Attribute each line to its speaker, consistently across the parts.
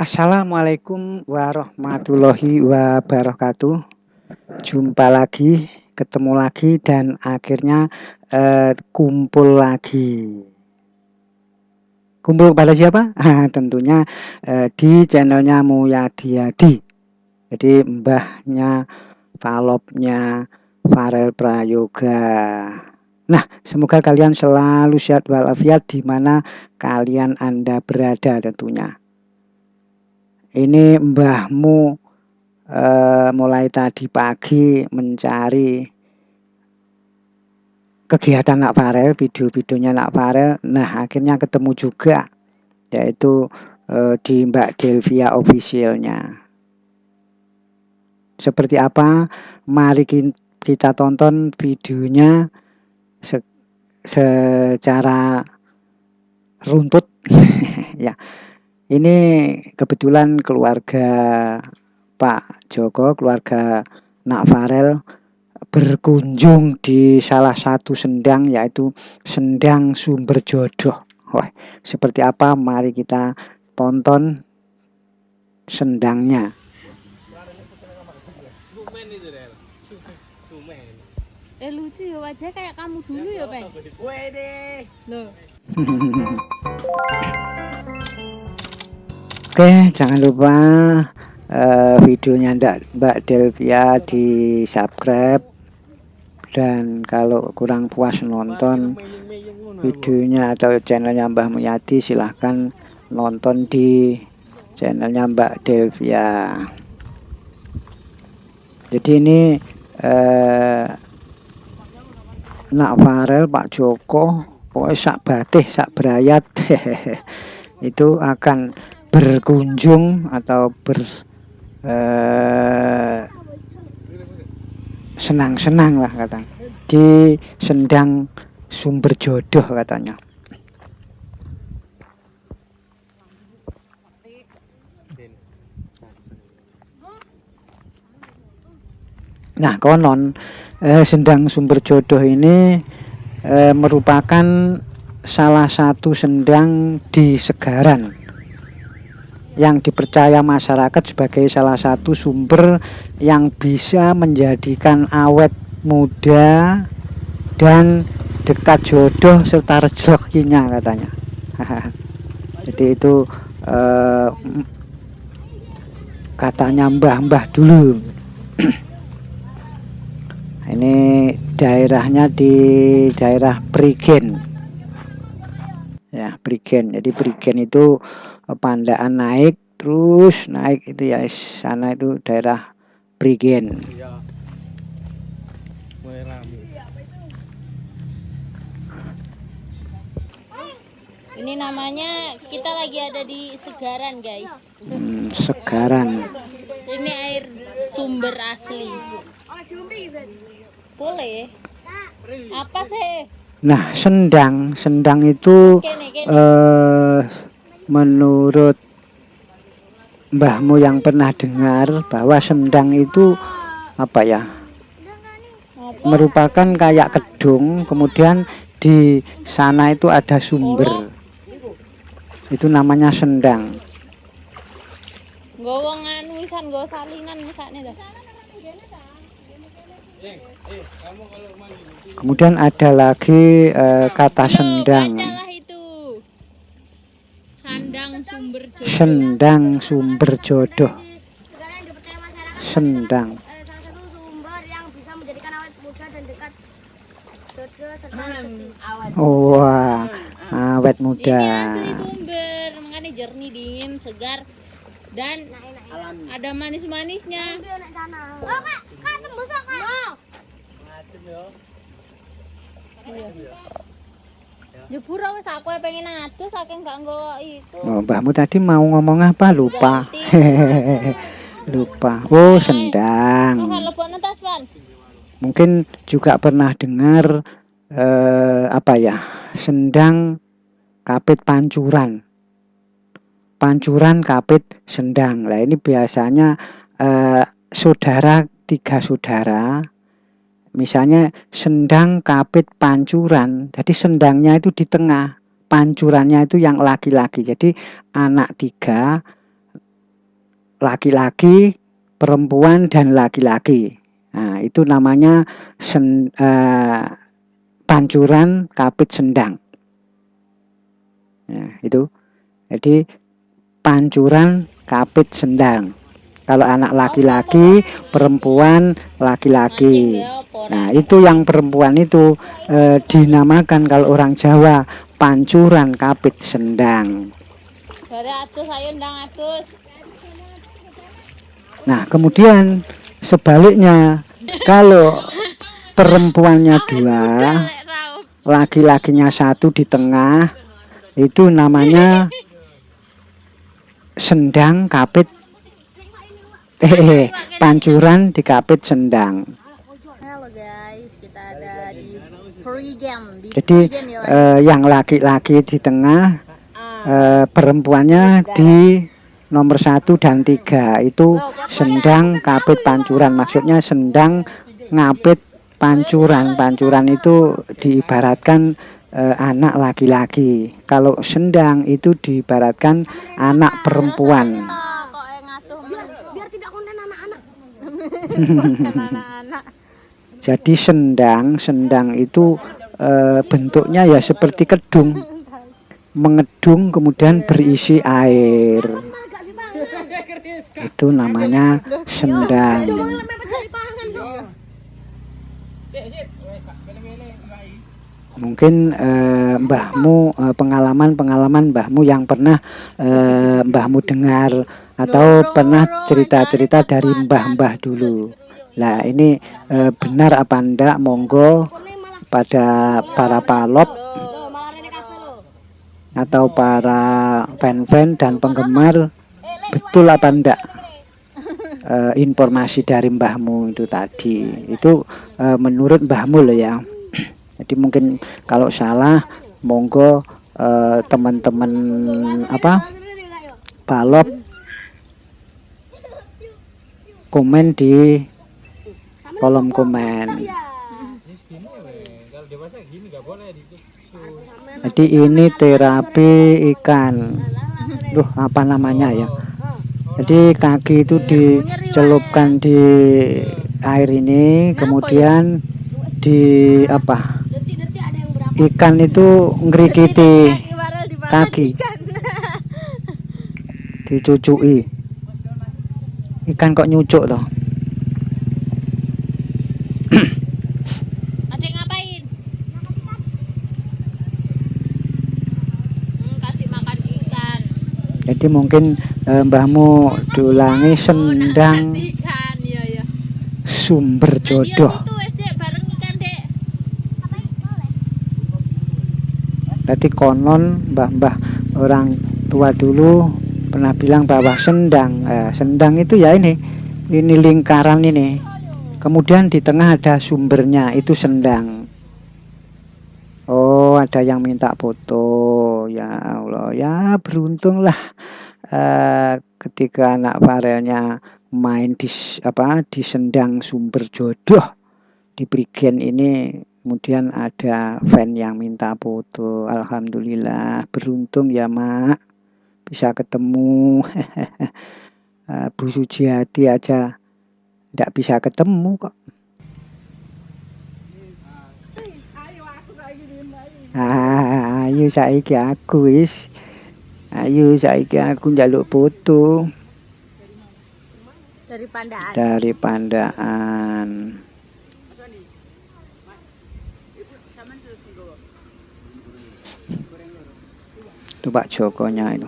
Speaker 1: Assalamualaikum warahmatullahi wabarakatuh. Jumpa lagi, ketemu lagi, dan akhirnya kumpul lagi. Kumpul pada siapa? Tentunya di channelnya Muyadi. Jadi mbahnya, Valopnya Farel Prayoga. Nah, semoga kalian selalu sehat walafiat di mana kalian Anda berada tentunya. Ini mbahmu mulai tadi pagi mencari kegiatan Nak Farel, video-videonya Nak Farel. Nah, akhirnya ketemu juga, yaitu di Mbak Delvia officialnya. Seperti apa? Mari kita tonton videonya secara runtut. Ya, ini kebetulan keluarga Pak Joko, keluarga Nak Farel berkunjung di salah satu sendang, yaitu Sendang Sumber Jodoh. Wah, seperti apa? Mari kita tonton sendangnya.
Speaker 2: Lucu ya, wajah kayak kamu dulu ya, Peng. Wede. Loh.
Speaker 1: Oke, jangan lupa videonya Mbak Delvia di subscribe, dan kalau kurang puas nonton videonya atau channelnya Mbah Muyadi, silahkan nonton di channelnya Mbak Delvia. Jadi ini Nak Farel, Pak Joko, pokoknya sak batih, sak berayat itu akan berkunjung atau senang-senang lah katanya di Sendang Sumber Jodoh katanya. Nah, konon Sendang Sumber Jodoh ini merupakan salah satu sendang di Segaran yang dipercaya masyarakat sebagai salah satu sumber yang bisa menjadikan awet muda dan dekat jodoh serta rezekinya katanya. Jadi itu katanya mbah-mbah dulu. Ini daerahnya di daerah Prigen. Ya, Prigen. Jadi Prigen itu Pandaan naik, terus naik itu ya, sana itu daerah Prigen.
Speaker 2: Ini namanya, kita lagi ada di Segaran, guys.
Speaker 1: Segaran.
Speaker 2: Ini air sumber asli. Boleh. Apa sih?
Speaker 1: Nah, sendang itu menurut mbahmu yang pernah dengar bahwa sendang itu apa ya? Merupakan kayak kedung, kemudian di sana itu ada sumber. Itu namanya sendang.
Speaker 2: Gowongan wisan go salinan misalnya dah.
Speaker 1: Kemudian ada lagi kata sendang.
Speaker 2: Itu.
Speaker 1: Sendang Sumber Jodoh. Sendang.
Speaker 3: Salah satu sumber yang bisa menjadikan awet muda dan dekat jodoh serta rezeki.
Speaker 1: Wah, awet muda.
Speaker 2: Ini asli sumber, makanya jernih, dingin, segar, dan ada manis-manisnya.
Speaker 3: Oh, kak tembus kak.
Speaker 2: Iya. Jebur wis aku pengen adus saking gak nggo iku.
Speaker 1: Oh, mbahmu tadi mau ngomong apa? Lupa. Lupa. Oh, sendang. Mungkin juga pernah dengar apa ya? Sendang kapit pancuran. Pancuran kapit sendang. Lah ini biasanya saudara, 3 saudara. Misalnya sendang kapit pancuran, jadi sendangnya itu di tengah, pancurannya itu yang laki-laki. Jadi anak 3, laki-laki, perempuan dan laki-laki. Nah, itu namanya pancuran kapit sendang. Nah, itu. Jadi pancuran kapit sendang. Kalau anak laki-laki, perempuan laki-laki. Nah, itu yang perempuan itu dinamakan kalau orang Jawa pancuran kapit sendang.
Speaker 2: Dari atus ayo ndang atus.
Speaker 1: Nah, kemudian sebaliknya kalau perempuannya 2, laki-lakinya 1 di tengah, itu namanya sendang kapit pancuran di kapit sendang.
Speaker 2: Halo guys, kita ada di Perigen.
Speaker 1: Jadi yang laki-laki di tengah, perempuannya di nomor 1 dan 3 itu sendang kapit pancuran. Maksudnya sendang ngapit pancuran. Pancuran itu diibaratkan anak laki-laki. Kalau sendang itu diibaratkan anak perempuan.
Speaker 3: Biar tidak konten anak-anak.
Speaker 1: Jadi sendang itu bentuknya ya seperti kedung, mengedung kemudian berisi air. Itu namanya sendang. Mungkin mbahmu pengalaman mbahmu yang pernah mbahmu dengar atau pernah cerita-cerita dari mbah-mbah dulu. Nah, ini benar apa enggak, monggo pada para palop atau para fan-fan dan penggemar, betul apa enggak informasi dari mbahmu itu tadi. Itu menurut mbahmu loh ya. Jadi mungkin kalau salah, monggo teman-teman palop komen di kolom komen. Jadi ini terapi ikan. Duh, apa namanya ya? Jadi kaki itu dicelupkan di air ini, kemudian di ikan itu ngerikiti kaki, dicucui. Ikan kok nyucuk toh?
Speaker 2: Adik ngapain? Kasih makan ikan.
Speaker 1: Jadi mungkin mbahmu dulangi sendang
Speaker 2: Ikan, iya.
Speaker 1: sumber jodoh. Berarti konon mbah-mbah orang tua dulu pernah bilang bahwa sendang itu ya ini lingkaran ini, kemudian di tengah ada sumbernya, itu sendang. Oh, ada yang minta foto, ya Allah, ya beruntunglah ketika anak Farelnya main di sendang sumber jodoh di Prigen ini. Kemudian ada fan yang minta foto. Alhamdulillah, beruntung ya Mak, bisa ketemu. Bu Sujiati aja tidak bisa ketemu kok. Ayo saiki aku wis. Ayo saiki aku njaluk foto. Dari Pandaan. Itu Pak Jokonya itu.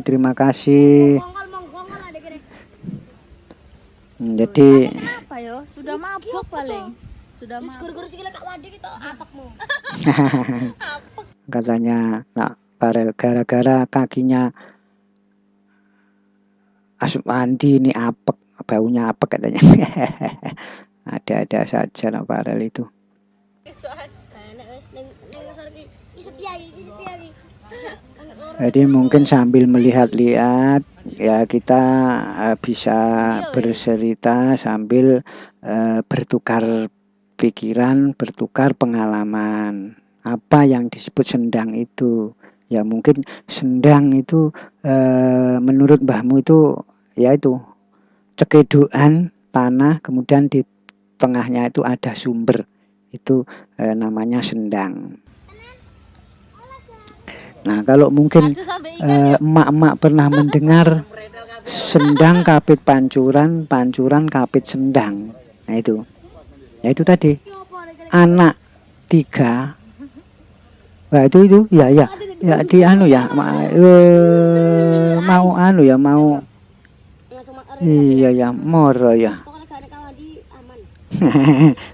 Speaker 1: Terima kasih. Jadi
Speaker 2: Apa yo? Sudah mabuk paling. Sudah mabuk.
Speaker 1: Katanya nak Farel gara-gara kakinya asup mandi ini apek, baunya apek katanya. Ada saja nak Farel itu. Jadi mungkin sambil melihat-lihat ya kita bisa bercerita sambil bertukar pikiran, bertukar pengalaman. Apa yang disebut sendang itu? Ya mungkin sendang itu menurut mbahmu itu ya itu cekedokan tanah, kemudian di tengahnya itu ada sumber, itu namanya sendang. Nah kalau mungkin
Speaker 2: Aduh, sampai ikan yuk.
Speaker 1: emak-emak pernah mendengar sendang kapit pancuran, pancuran kapit sendang. Nah itu, ya itu tadi anak 3. Nah itu ya ya ya di anu ya mau anu ya mau iya ya moro ya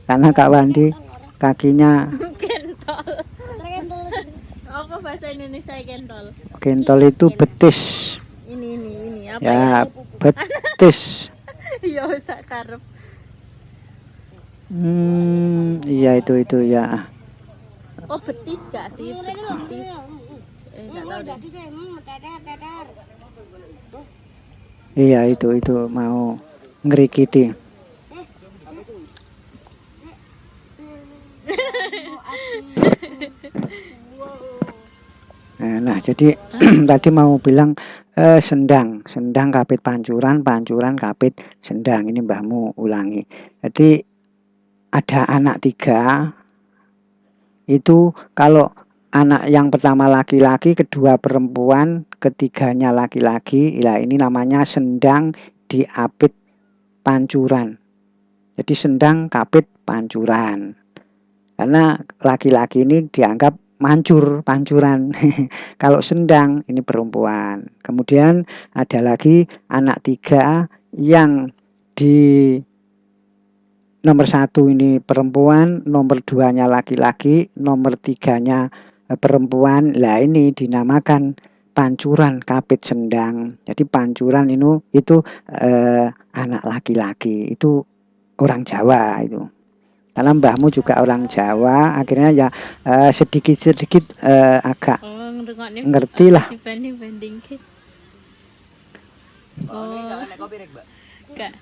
Speaker 1: karena Kak Wandi kakinya
Speaker 2: Kentol. Apa bahasa Indonesia kentol?
Speaker 1: kentol itu betis
Speaker 2: Ini apa
Speaker 1: ya
Speaker 2: ya?
Speaker 1: betis.
Speaker 2: Iya, sakarep.
Speaker 1: Iya itu ya.
Speaker 2: Oh, betis gak sih? Betis. Enggak tahu deh.
Speaker 1: Iya itu mau ngerikiti. Nah jadi tadi mau bilang sendang kapit pancuran, pancuran kapit sendang. Ini mbahmu ulangi. Jadi ada anak 3. Itu kalau anak yang pertama laki-laki, kedua perempuan, ketiganya laki-laki, ya ini namanya sendang diapit pancuran. Jadi sendang kapit pancuran. Karena laki-laki ini dianggap mancur, pancuran. Kalau sendang ini perempuan. Kemudian ada lagi anak 3 yang di nomor 1 ini perempuan, nomor 2-nya laki-laki, nomor 3-nya perempuan. Lah ini dinamakan pancuran kapit sendang. Jadi pancuran itu anak laki-laki. Itu orang Jawa itu. Karena mbahmu juga orang Jawa, akhirnya ya sedikit-sedikit agak ngerti lah.
Speaker 2: Dibanding-banding. Oh. Enggak.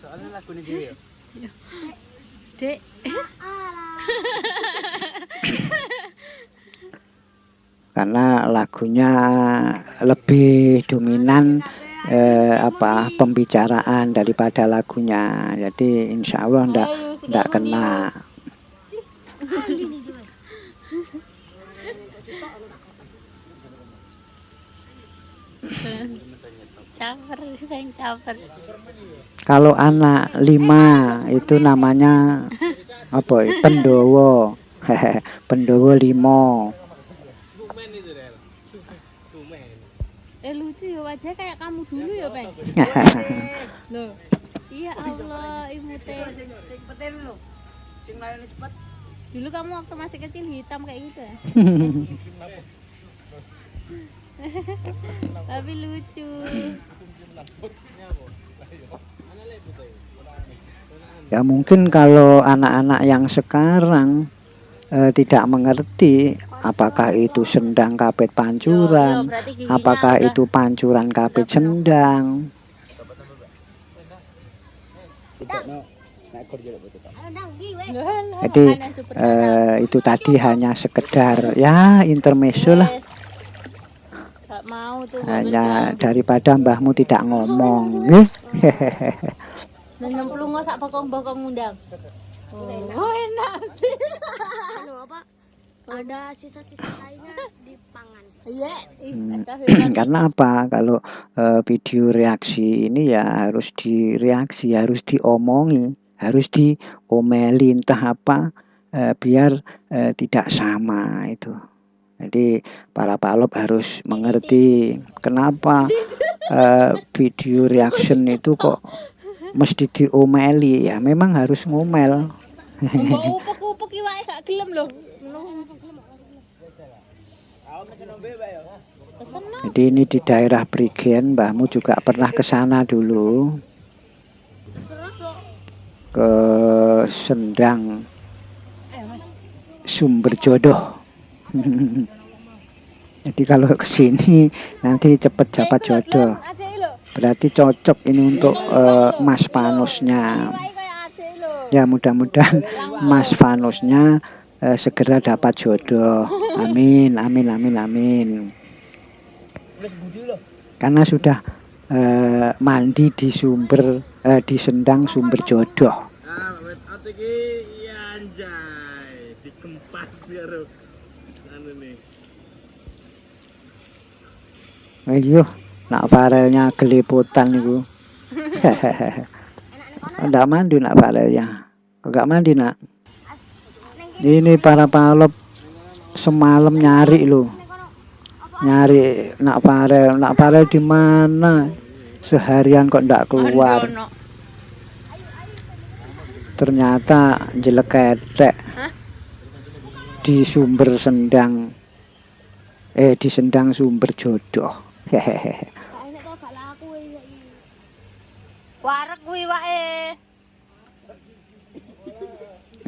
Speaker 4: Soalnya lagu ini dia.
Speaker 2: Dek.
Speaker 1: Karena lagunya lebih dominan pembicaraan daripada lagunya. Jadi insya Allah ndak kena.
Speaker 2: Caper.
Speaker 1: Kalau anak 5 itu namanya apa? Pendowo. Pendowo 5.
Speaker 2: Lucu ya, wajah kayak kamu dulu ya, Peng. Loh. Iya Allah, imute. Dulu kamu waktu masih kecil hitam kayak gitu ya? Tapi lucu.
Speaker 1: Ya mungkin kalau anak-anak yang sekarang tidak mengerti apakah itu sendang kapit pancuran, apakah itu pancuran kapit sendang. Jadi itu tadi hanya sekedar ya intermezzo lah. Hanya daripada mbahmu tidak ngomong.
Speaker 2: Nyemplung sak bokong-bokong ngundang. Oh, enak.
Speaker 3: Ada sisa-sisa lainnya di pangan.
Speaker 2: Iya,
Speaker 1: karena apa? Kalau video reaksi ini ya harus direaksi, harus diomongi, harus diomeli entah apa biar tidak sama itu. Jadi para palop harus mengerti kenapa video reaction itu kok mesti diomeli, ya memang harus ngomel.
Speaker 2: Upuk-upuk iwake gak gelem lho.
Speaker 1: Jadi ini di daerah Prigen, mbahmu juga pernah ke sana dulu. Ke Sendang Sumber Jodoh. Jadi kalau ke sini nanti cepet dapat jodoh. Berarti cocok ini untuk Mas Vanusnya. Ya mudah-mudahan Mas Vanusnya segera dapat jodoh. Amin, amin, amin, amin. Karena sudah mandi di sumber di sendang sumber jodoh.
Speaker 4: Ah, wet out iki iya anjay, dikempas karo anu nih.
Speaker 1: Ayo, nak farelnya geliputan niku. Ndak mandi nak farelnya. Kok gak mandi nak? Ini para palop semalam nyari lo. Nyari nak farel di mana? Seharian kok ndak keluar. Ternyata jelek ketek. Di sumber sendang di sendang sumber jodoh. Hehehe.
Speaker 2: Warak kuwi wae.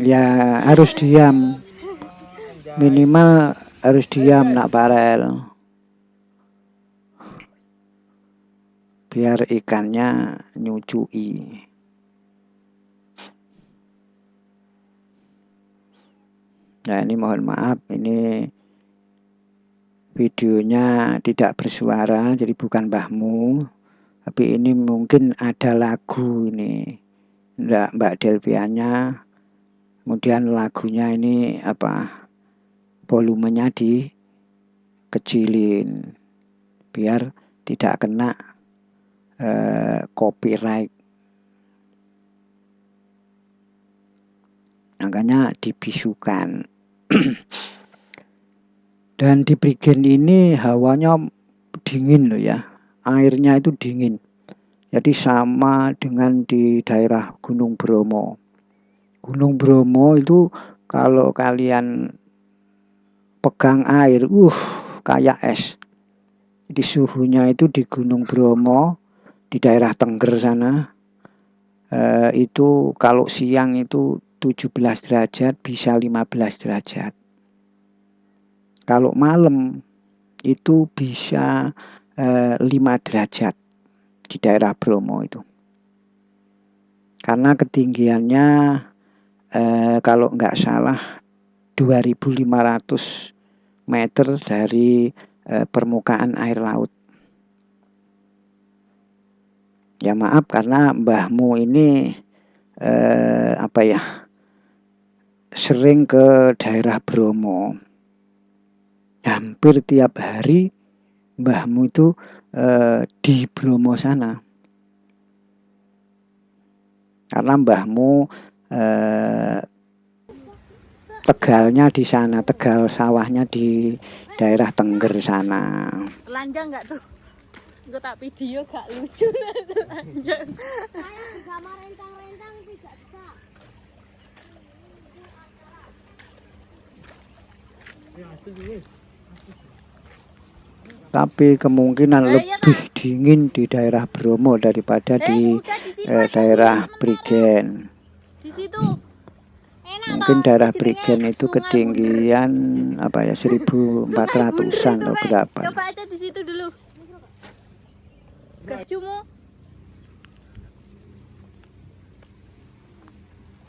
Speaker 1: Ya harus diam. Minimal harus diam nak farel. Biar ikannya nyucui. Nah ini mohon maaf, ini videonya tidak bersuara, jadi bukan mbahmu. Tapi ini mungkin ada lagu ini, Mbak Delvianya. Kemudian lagunya ini volumenya dikecilin biar tidak kena copyright. Makanya dibisukan. Dan di Prigen ini hawanya dingin loh ya. Airnya itu dingin. Jadi sama dengan di daerah Gunung Bromo. Gunung Bromo itu kalau kalian pegang air, kayak es. Di suhunya itu di Gunung Bromo, di daerah Tengger sana, itu kalau siang itu 17 derajat, bisa 15 derajat. Kalau malam itu bisa 5 derajat di daerah Bromo itu. Karena ketinggiannya kalau nggak salah 2.500 meter dari permukaan air laut. Ya maaf karena mbahmu ini sering ke daerah Bromo. Hampir tiap hari mbahmu itu di Bromo sana. Karena mbahmu tegalnya di sana, tegal sawahnya di daerah Tengger sana.
Speaker 2: Telanjang nggak tuh? Gue tak video gak lucu telanjang.
Speaker 3: Saya sama rentang-rentang tidak bisa.
Speaker 1: Tapi kemungkinan lebih dingin di daerah Bromo daripada di daerah Prigen.
Speaker 2: Di situ
Speaker 1: Mungkin daerah Prigen itu ketinggian 1.400-an atau berapa.
Speaker 2: Coba aja di situ dulu. Gajumu.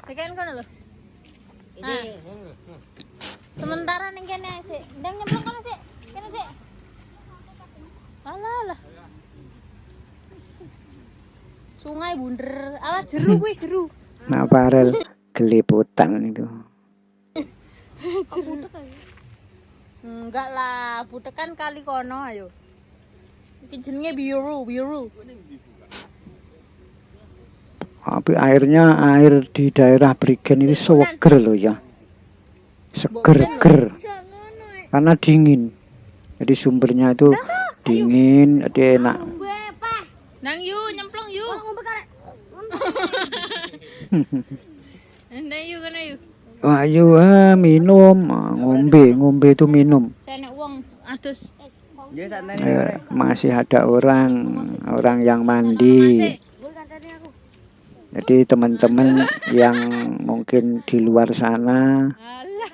Speaker 2: Tekan kono lho. Ini. Sementara ning kene sik. Ndang nyemplung kono sik. Kene sik. Alah. Sungai bunder. Awas jeru kuwi jeru.
Speaker 1: Nah, parel geliputan itu.
Speaker 2: Enggak lah, butekan kali kono ayo. Iki jenenge biru.
Speaker 1: Tapi air di daerah Prigen ini seger loh ya. Seger. Karena dingin. Jadi sumbernya itu dingin, jadi enak.
Speaker 2: Nang yu nyemplung yu. Nang yu kana yu.
Speaker 1: Ayo minum, ngombe itu minum.
Speaker 2: Saya nek wong adus.
Speaker 1: Masih ada orang yang mandi. Jadi teman-teman yang mungkin di luar sana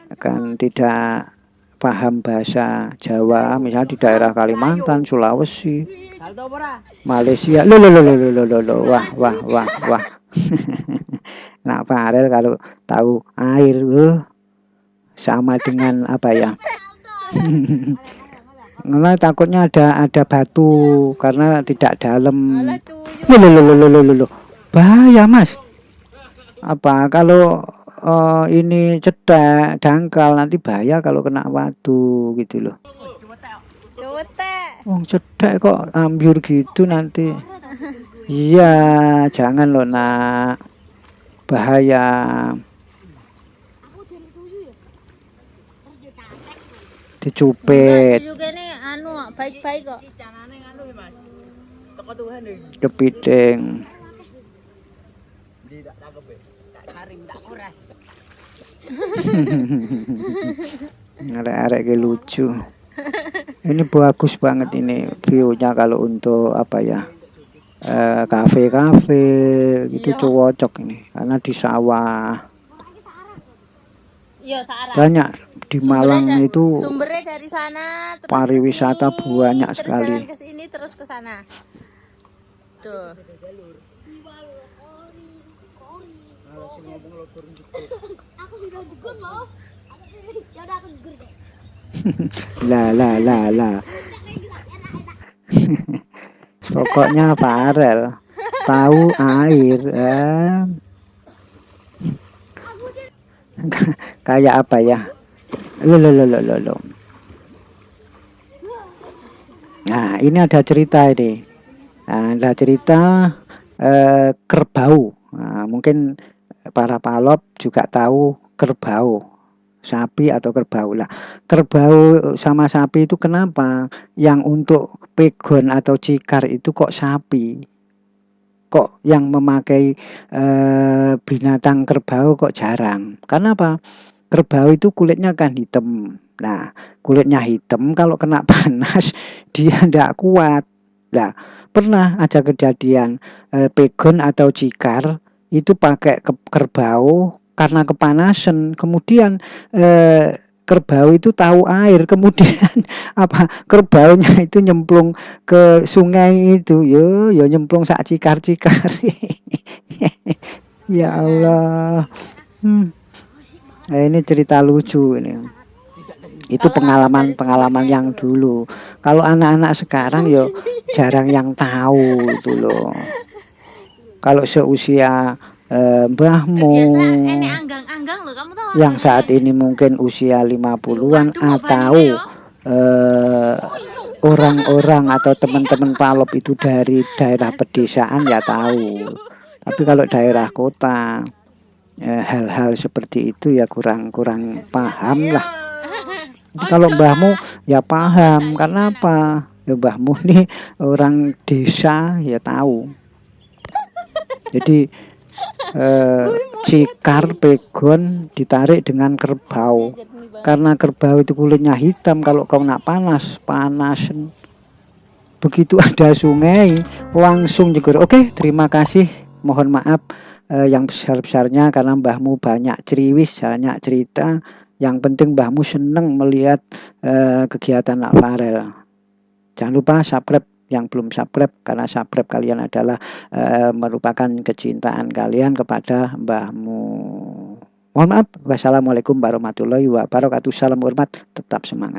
Speaker 1: akan tidak paham bahasa Jawa, misalnya di daerah Kalimantan, Sulawesi, Malaysia, wah. Nah, Farel kalau tahu air, sama dengan apa ya? Karena takutnya ada batu karena tidak dalam.
Speaker 2: Alah tuyul.
Speaker 1: Loh. Bahaya, Mas. Apa kalau ini cetek, dangkal nanti bahaya kalau kena batu gitu loh.
Speaker 2: Cetek.
Speaker 1: Wong cetek kok ambyur gitu nanti. Iya, jangan loh, Nak. Bahaya.
Speaker 2: Enggak,
Speaker 1: Dicupet,
Speaker 2: itu juga nih anu baik-baik kok.
Speaker 1: kepiting. Arek-arek ke lucu. Ini bagus banget ini view-nya kalau untuk apa ya? Kafe-kafe gitu
Speaker 2: Iya.
Speaker 1: cocok ini karena di sawah.
Speaker 2: Iya, Sarah.
Speaker 1: Banyak di Malang itu
Speaker 2: Sumbernya dari sana terus
Speaker 1: pariwisata
Speaker 2: ke sini,
Speaker 1: banyak
Speaker 2: terus
Speaker 1: sekali.
Speaker 2: jalan ke sini terus ke sana. Tuh.
Speaker 3: Aku sudah gugur loh. Ya udah aku gugur deh.
Speaker 1: Lah. Pokoknya Farel tahu air. Kayak apa ya? Loh. Nah, ini ada cerita ini. Nah, ada cerita kerbau. Nah, mungkin para palop juga tahu kerbau, sapi atau kerbau lah. Kerbau sama sapi itu kenapa? Yang untuk pegon atau cikar itu kok sapi? Kok yang memakai binatang kerbau kok jarang? Karena apa? Kerbau itu kulitnya kan hitam. Nah, kulitnya hitam kalau kena panas dia tidak kuat. Nah, pernah ada kejadian pegon atau cikar itu pakai kerbau karena kepanasan. Kemudian kerbau itu tahu air, kemudian apa kerbaunya itu nyemplung ke sungai itu. Yo nyemplung sak cikar-cikar. Ya Allah. Nah, ini cerita lucu ini. Itu pengalaman yang dulu. Kalau anak-anak sekarang yo jarang yang tahu itu loh. Kalau seusia mbahmu
Speaker 2: Biasa enek anggang-anggang loh, kamu tahu
Speaker 1: yang
Speaker 2: anggang
Speaker 1: saat ini mungkin usia 50-an
Speaker 2: Waduh, kok
Speaker 1: atau
Speaker 2: banyaknya
Speaker 1: orang-orang atau teman-teman palop itu dari daerah pedesaan ya tahu. Tapi kalau daerah kota hal-hal seperti itu ya kurang paham lah. Tapi kalau mbahmu ya paham, karena apa? Ya mbahmu nih orang desa ya tahu. Jadi cikar pegon ditarik dengan kerbau. Karena kerbau itu kulitnya hitam, kalau kau nak panasan. Begitu ada sungai langsung jegur. Oke, terima kasih. Mohon maaf yang besar-besarnya karena mbahmu banyak ceriwis, banyak cerita. Yang penting mbahmu seneng melihat kegiatan Nak Farel. Jangan lupa subscribe yang belum subscribe, karena subscribe kalian adalah merupakan kecintaan kalian kepada mbahmu. Mohon maaf. Wassalamualaikum warahmatullahi wabarakatuh. Salam hormat, tetap semangat.